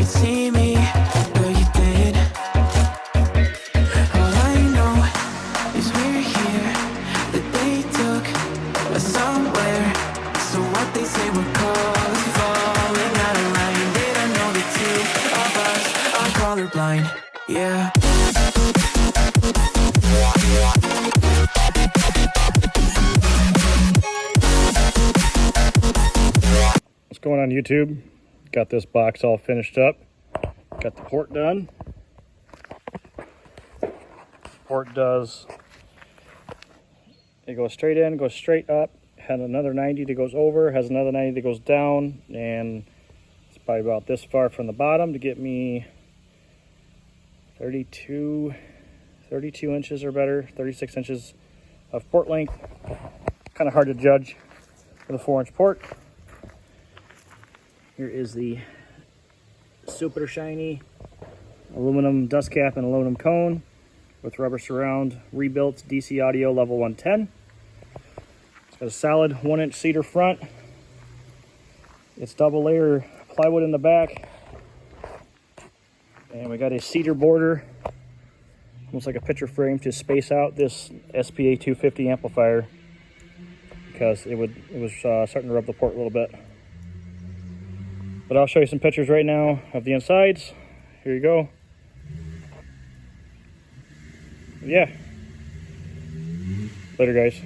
could see me, but you did. All I know is we're here, that they took us somewhere. So what they say we're calling, falling out of line. They don't know the two of us are colorblind. Yeah. What's going on YouTube? Got this box all finished up. Got the port done. Port does, it goes straight in, goes straight up, has another 90 that goes over, has another 90 that goes down, and it's probably about this far from the bottom to get me 32 inches or better, 36 inches of port length. Kind of hard to judge for the 4-inch port. Here is the super shiny aluminum dust cap and aluminum cone with rubber surround, rebuilt DC audio level 110. It's got a solid 1-inch cedar front. It's double layer plywood in the back. And we got a cedar border, almost like a picture frame, to space out this SPA 250 amplifier because it was starting to rub the port a little bit. But I'll show you some pictures right now of the insides. Here you go. Yeah. Later, guys.